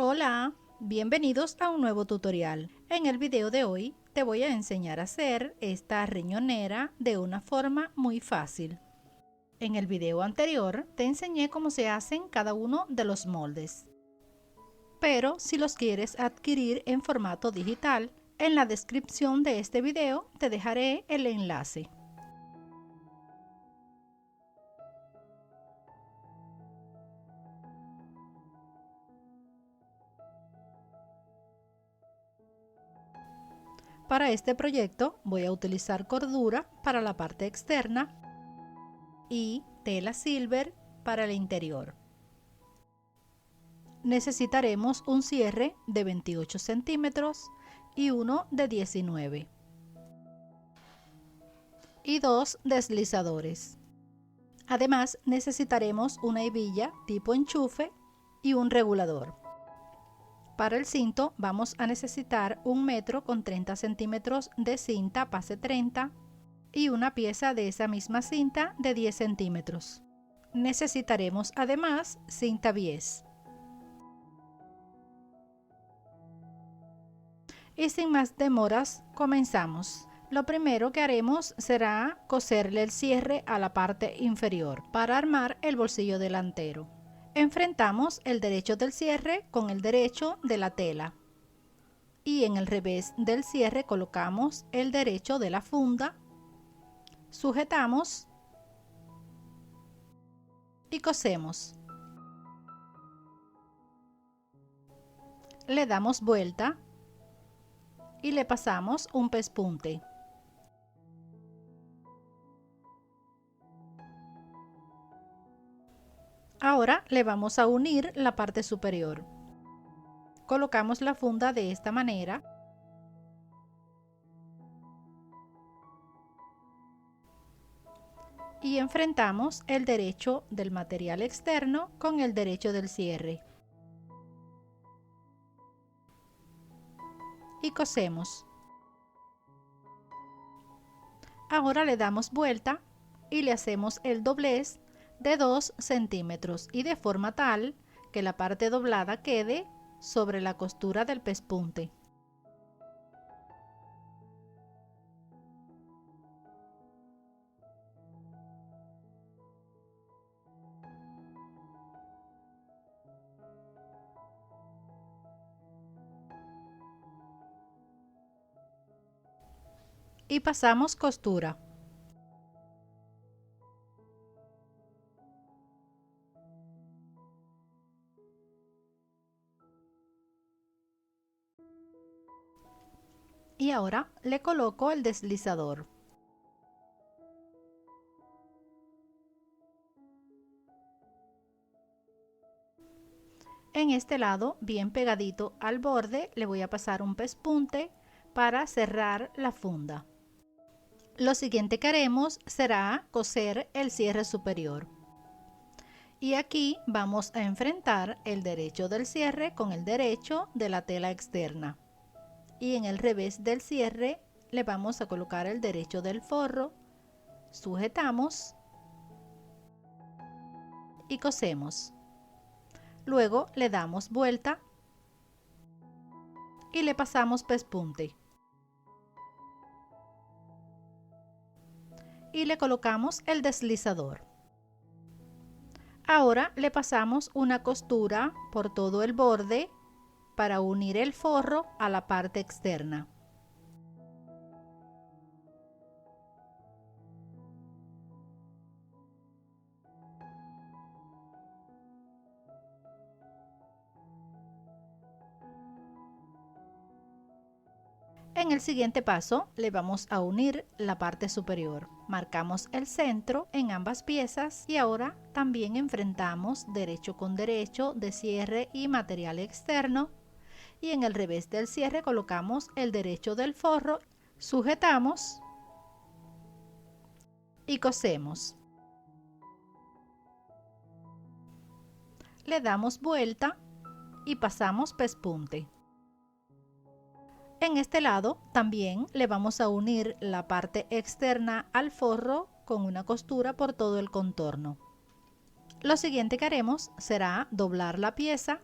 Hola, bienvenidos a un nuevo tutorial. En el video de hoy te voy a enseñar a hacer esta riñonera de una forma muy fácil. En el video anterior te enseñé cómo se hacen cada uno de los moldes. Pero si los quieres adquirir en formato digital, en la descripción de este video te dejaré el enlace. Para este proyecto voy a utilizar cordura para la parte externa y tela silver para el interior. Necesitaremos un cierre de 28 centímetros y uno de 19 y dos deslizadores. Además necesitaremos una hebilla tipo enchufe y un regulador. Para el cinto vamos a necesitar 1 metro con 30 centímetros de cinta pase 30 y una pieza de esa misma cinta de 10 centímetros. Necesitaremos además cinta bies. Y sin más demoras, comenzamos. Lo primero que haremos será coserle el cierre a la parte inferior para armar el bolsillo delantero. Enfrentamos el derecho del cierre con el derecho de la tela y en el revés del cierre colocamos el derecho de la funda, sujetamos y cosemos. Le damos vuelta y le pasamos un pespunte. Ahora le vamos a unir la parte superior. Colocamos la funda de esta manera y enfrentamos el derecho del material externo con el derecho del cierre. Y cosemos. Ahora le damos vuelta y le hacemos el doblez de 2 centímetros y de forma tal que la parte doblada quede sobre la costura del pespunte. Y pasamos costura. Y ahora le coloco el deslizador. En este lado, bien pegadito al borde, le voy a pasar un pespunte para cerrar la funda. Lo siguiente que haremos será coser el cierre superior. Y aquí vamos a enfrentar el derecho del cierre con el derecho de la tela externa. Y en el revés del cierre le vamos a colocar el derecho del forro, sujetamos y cosemos. Luego le damos vuelta y le pasamos pespunte. Y le colocamos el deslizador. Ahora le pasamos una costura por todo el borde para unir el forro a la parte externa. En el siguiente paso le vamos a unir la parte superior. Marcamos el centro en ambas piezas y ahora también enfrentamos derecho con derecho de cierre y material externo y en el revés del cierre colocamos el derecho del forro, sujetamos y cosemos. Le damos vuelta y pasamos pespunte. En este lado también le vamos a unir la parte externa al forro con una costura por todo el contorno. Lo siguiente que haremos será doblar la pieza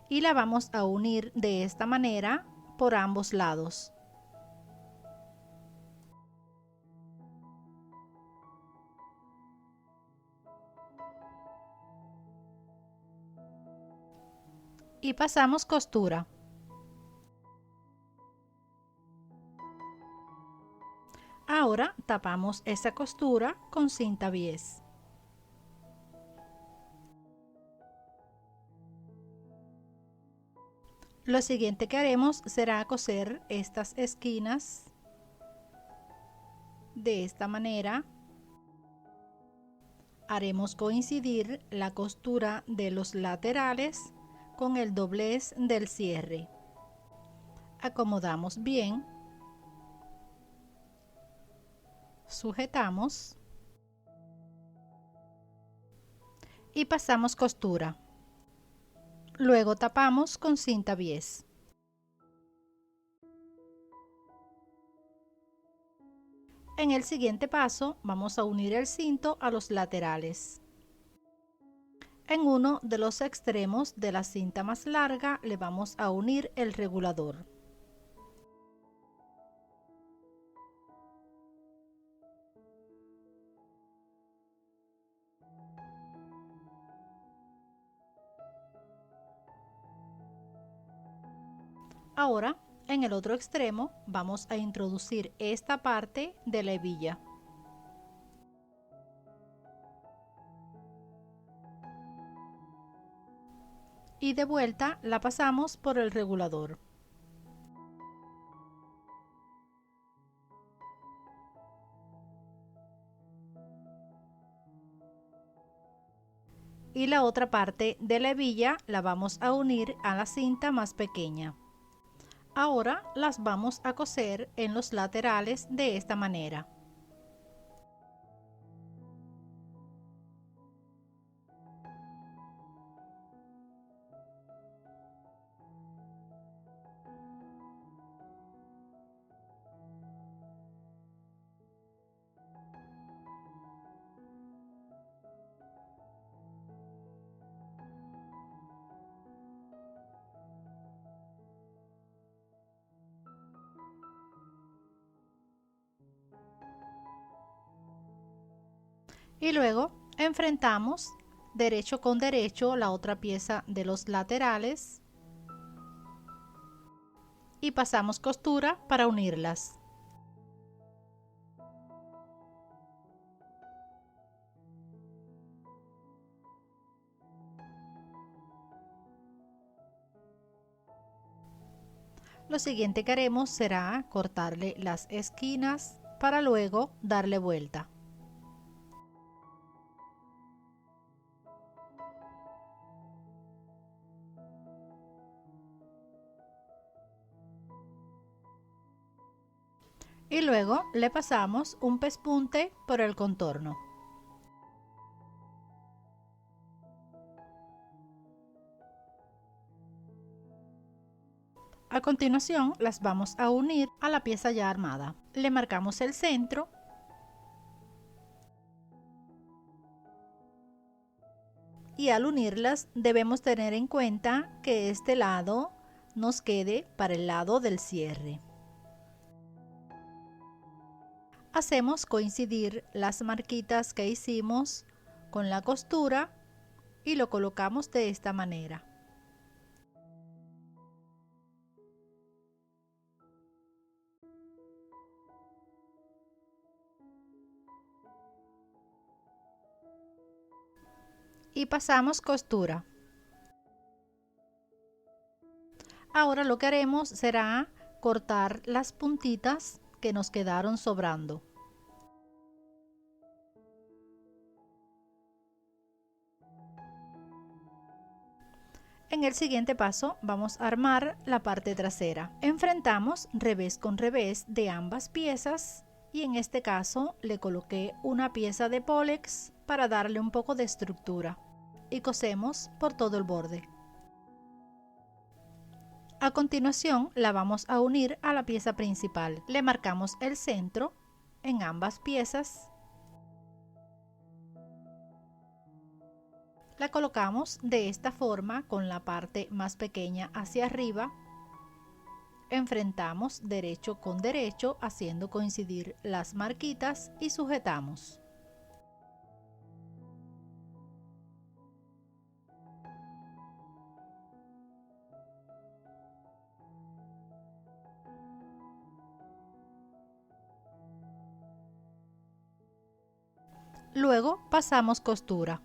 y la vamos a unir de esta manera por ambos lados. Y pasamos costura. Ahora tapamos esa costura con cinta bies. Lo siguiente que haremos será coser estas esquinas de esta manera. Haremos coincidir la costura de los laterales con el doblez del cierre. Acomodamos bien, sujetamos y pasamos costura. Luego tapamos con cinta bies. En el siguiente paso vamos a unir el cinto a los laterales. En uno de los extremos de la cinta más larga le vamos a unir el regulador. Ahora, en el otro extremo vamos a introducir esta parte de la hebilla. Y de vuelta la pasamos por el regulador. Y la otra parte de la hebilla la vamos a unir a la cinta más pequeña. Ahora las vamos a coser en los laterales de esta manera. Y luego enfrentamos derecho con derecho la otra pieza de los laterales y pasamos costura para unirlas. Lo siguiente que haremos será cortarle las esquinas para luego darle vuelta. Y luego le pasamos un pespunte por el contorno. A continuación las vamos a unir a la pieza ya armada. Le marcamos el centro y al unirlas debemos tener en cuenta que este lado nos quede para el lado del cierre. Hacemos coincidir las marquitas que hicimos con la costura y lo colocamos de esta manera. Y pasamos costura. Ahora lo que haremos será cortar las puntitas que nos quedaron sobrando. En el siguiente paso vamos a armar la parte trasera. Enfrentamos revés con revés de ambas piezas y en este caso le coloqué una pieza de pólex para darle un poco de estructura y cosemos por todo el borde. A continuación la vamos a unir a la pieza principal. Le marcamos el centro en ambas piezas La colocamos de esta forma con la parte más pequeña hacia arriba. Enfrentamos derecho con derecho haciendo coincidir las marquitas y sujetamos. Luego pasamos costura.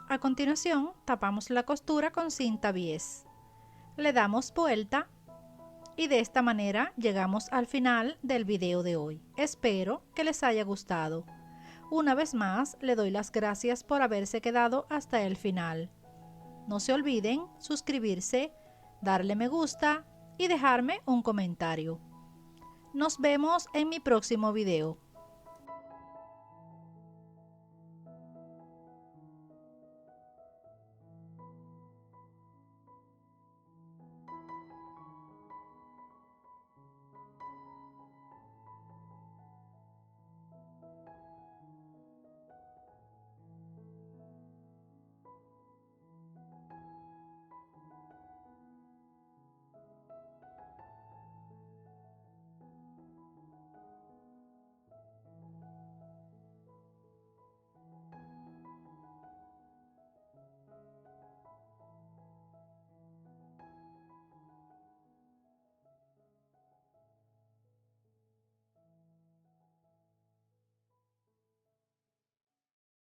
A continuación, tapamos la costura con cinta bies. Le damos vuelta y de esta manera llegamos al final del video de hoy. Espero que les haya gustado. Una vez más, le doy las gracias por haberse quedado hasta el final. No se olviden suscribirse, darle me gusta y dejarme un comentario. Nos vemos en mi próximo video.